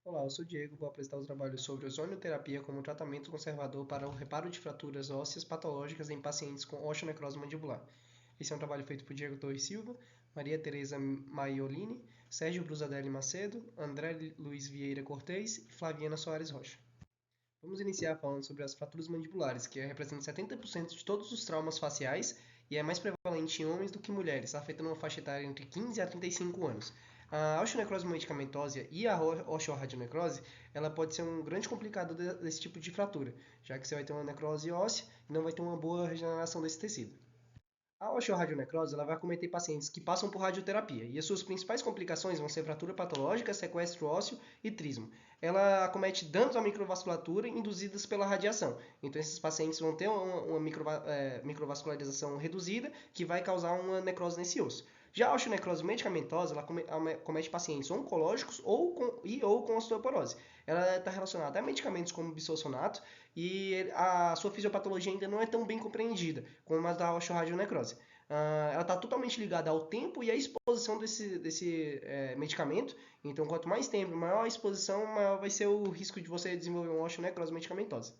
Olá, eu sou o Diego, vou apresentar o trabalho sobre ozonioterapia como tratamento conservador para o reparo de fraturas ósseas patológicas em pacientes com osteonecrose mandibular. Esse é um trabalho feito por Diego Torres Silva, Maria Tereza Maiolini, Sérgio Brusadelli Macedo, André Luiz Vieira Cortez e Flaviana Soares Rocha. Vamos iniciar falando sobre as fraturas mandibulares, que representam 70% de todos os traumas faciais e é mais prevalente em homens do que mulheres, afetando uma faixa etária entre 15 a 35 anos. A osteonecrose medicamentosa e a osteoradionecrose, ela pode ser um grande complicador desse tipo de fratura, já que você vai ter uma necrose óssea e não vai ter uma boa regeneração desse tecido. A osteoradionecrose ela vai acometer pacientes que passam por radioterapia e as suas principais complicações vão ser fratura patológica, sequestro ósseo e trismo. Ela acomete danos à microvasculatura induzidos pela radiação. Então, esses pacientes vão ter uma microvascularização reduzida que vai causar uma necrose nesse osso. Já a osteonecrose medicamentosa, ela comete pacientes oncológicos ou com osteoporose. Ela está relacionada a medicamentos como bisfosfonato e a sua fisiopatologia ainda não é tão bem compreendida como a da osteoradionecrose. Ela está totalmente ligada ao tempo e à exposição desse medicamento. Então, quanto mais tempo, maior a exposição, maior vai ser o risco de você desenvolver uma osteonecrose medicamentosa.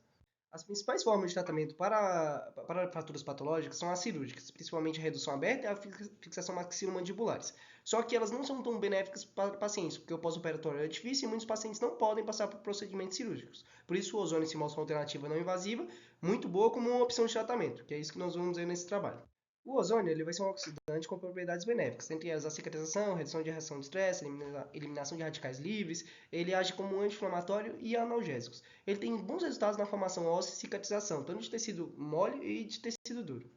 As principais formas de tratamento para fraturas patológicas são as cirúrgicas, principalmente a redução aberta e a fixação maxilomandibulares. Só que elas não são tão benéficas para pacientes, porque o pós-operatório é difícil e muitos pacientes não podem passar por procedimentos cirúrgicos. Por isso, o ozônio se mostra uma alternativa não invasiva, muito boa como uma opção de tratamento, que é isso que nós vamos ver nesse trabalho. O ozônio ele vai ser um oxidante com propriedades benéficas, entre elas a cicatrização, redução de reação de estresse, eliminação de radicais livres, ele age como um anti-inflamatório e analgésico. Ele tem bons resultados na formação óssea e cicatrização, tanto de tecido mole e de tecido duro.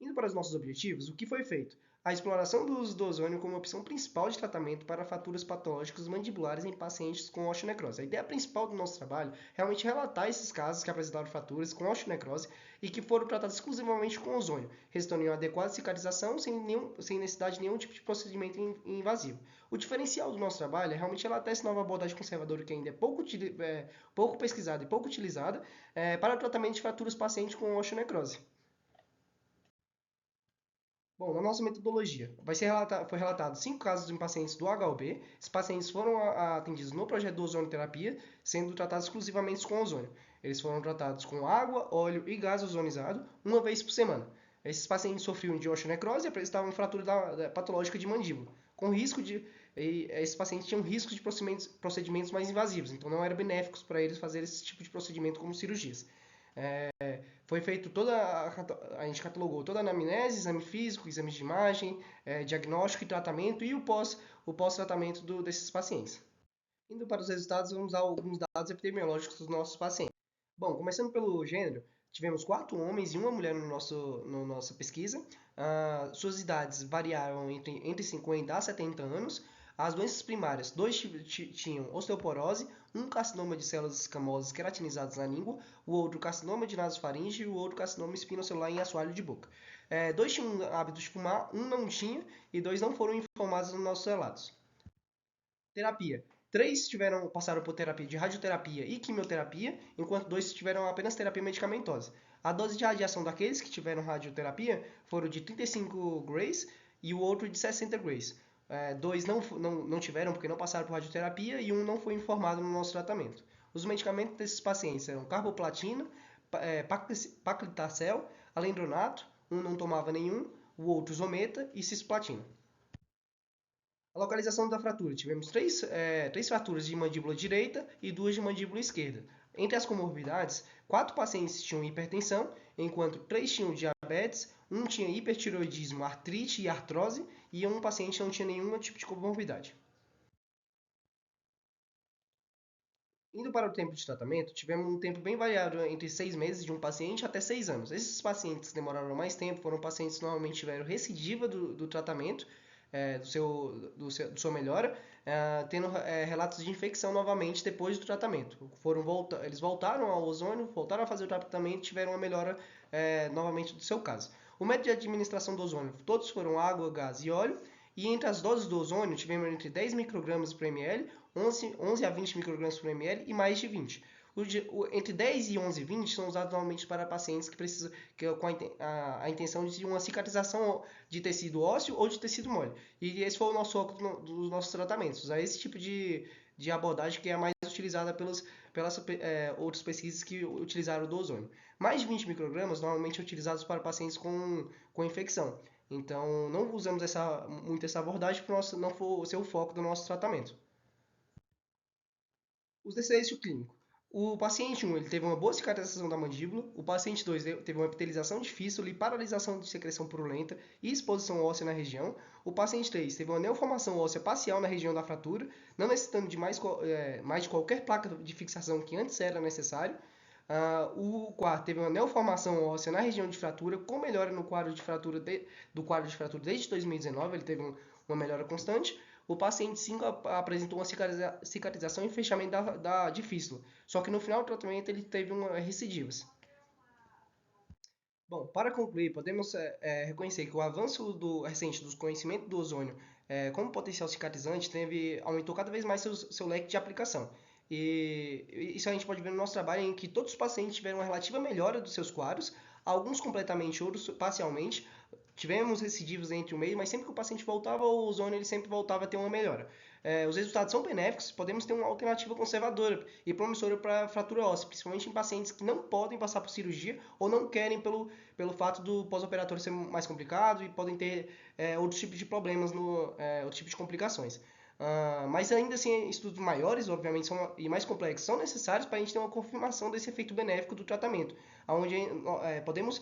Indo para os nossos objetivos, o que foi feito? A exploração do uso do ozônio como opção principal de tratamento para fraturas patológicas mandibulares em pacientes com osteonecrose. A ideia principal do nosso trabalho é realmente relatar esses casos que apresentaram fraturas com osteonecrose e que foram tratados exclusivamente com ozônio, resultando em uma adequada cicatrização sem necessidade de nenhum tipo de procedimento invasivo. O diferencial do nosso trabalho é realmente relatar essa nova abordagem conservadora que ainda é pouco pesquisada e pouco utilizada para o tratamento de fraturas pacientes com osteonecrose. Bom, na nossa metodologia, foi relatado 5 casos em pacientes do HUB. Esses pacientes foram atendidos no projeto do ozonioterapia, sendo tratados exclusivamente com ozônio. Eles foram tratados com água, óleo e gás ozonizado uma vez por semana. Esses pacientes sofriam de osteonecrose e apresentavam fratura patológica de mandíbula, com risco de esses pacientes tinham risco de procedimentos mais invasivos, então não era benéficos para eles fazer esse tipo de procedimento como cirurgias. Foi feito a gente catalogou toda a anamnese, exame físico, exames de imagem, diagnóstico e tratamento e o pós-tratamento desses pacientes. Indo para os resultados, vamos dar alguns dados epidemiológicos dos nossos pacientes. Bom, começando pelo gênero, tivemos 4 homens e uma mulher no nossa pesquisa. Suas idades variaram entre 50 a 70 anos. As doenças primárias, dois tinham osteoporose, um carcinoma de células escamosas queratinizadas na língua, o outro carcinoma de nasofaringe e o outro carcinoma espinocelular em assoalho de boca. Dois tinham hábito de fumar, um não tinha e dois não foram informados nos nossos relatos. Terapia. 3 passaram por terapia de radioterapia e quimioterapia, enquanto 2 tiveram apenas terapia medicamentosa. A dose de radiação daqueles que tiveram radioterapia foram de 35 grays e o outro de 60 grays. 2 não tiveram porque não passaram por radioterapia e um não foi informado no nosso tratamento. Os medicamentos desses pacientes eram carboplatina, paclitaxel, alendronato, um não tomava nenhum, o outro zometa e cisplatina. A localização da fratura. Tivemos três fraturas de mandíbula direita e 2 de mandíbula esquerda. Entre as comorbidades, 4 pacientes tinham hipertensão, enquanto 3 tinham diabetes, um tinha hipertiroidismo, artrite e artrose, e um paciente não tinha nenhum tipo de comorbidade. Indo para o tempo de tratamento, tivemos um tempo bem variado entre 6 meses de um paciente até 6 anos. Esses pacientes que demoraram mais tempo foram pacientes que normalmente tiveram recidiva do tratamento, do sua melhora, tendo relatos de infecção novamente depois do tratamento. Eles voltaram ao ozônio, voltaram a fazer o tratamento e tiveram uma melhora novamente do seu caso. O método de administração do ozônio, todos foram água, gás e óleo, e entre as doses do ozônio tivemos entre 10 microgramas por ml, 11 a 20 microgramas por ml e mais de 20. Entre 10 e 11 e 20 são usados normalmente para pacientes que precisam com a intenção de uma cicatrização de tecido ósseo ou de tecido mole. E esse foi o nosso foco dos nossos tratamentos, usar esse tipo de de abordagem que é a mais utilizada pelas outras pesquisas que utilizaram do ozônio. Mais de 20 microgramas normalmente são utilizados para pacientes com infecção. Então, não usamos muito essa abordagem para não for ser o foco do nosso tratamento. Os desfechos clínicos. O paciente 1 ele teve uma boa cicatrização da mandíbula, o paciente 2 teve uma epitelização de fístula e paralisação de secreção purulenta e exposição óssea na região. O paciente 3 teve uma neoformação óssea parcial na região da fratura, não necessitando de mais de qualquer placa de fixação que antes era necessário. O quarto teve uma neoformação óssea na região de fratura, com melhora no quadro de fratura do quadro de fratura desde 2019, ele teve uma melhora constante. O paciente 5 apresentou uma cicatrização e fechamento de fístula, só que no final do tratamento ele teve recidivas. Bom, para concluir, podemos reconhecer que o avanço recente dos conhecimentos do ozônio como potencial cicatrizante aumentou cada vez mais seu leque de aplicação. E isso a gente pode ver no nosso trabalho em que todos os pacientes tiveram uma relativa melhora dos seus quadros, alguns completamente, outros parcialmente. Tivemos recidivos entre o meio, mas sempre que o paciente voltava ao ozônio, ele sempre voltava a ter uma melhora. Os resultados são benéficos, podemos ter uma alternativa conservadora e promissora para fratura óssea, principalmente em pacientes que não podem passar por cirurgia ou não querem pelo fato do pós-operatório ser mais complicado e podem ter outros tipos de problemas, outros tipos de complicações. Mas ainda assim, estudos maiores, obviamente, e mais complexos são necessários para a gente ter uma confirmação desse efeito benéfico do tratamento, onde podemos,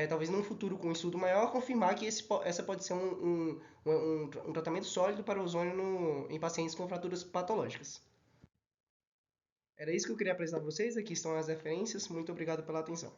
talvez num futuro com um estudo maior, confirmar que essa pode ser um tratamento sólido para o ozônio em pacientes com fraturas patológicas. Era isso que eu queria apresentar para vocês, aqui estão as referências, muito obrigado pela atenção.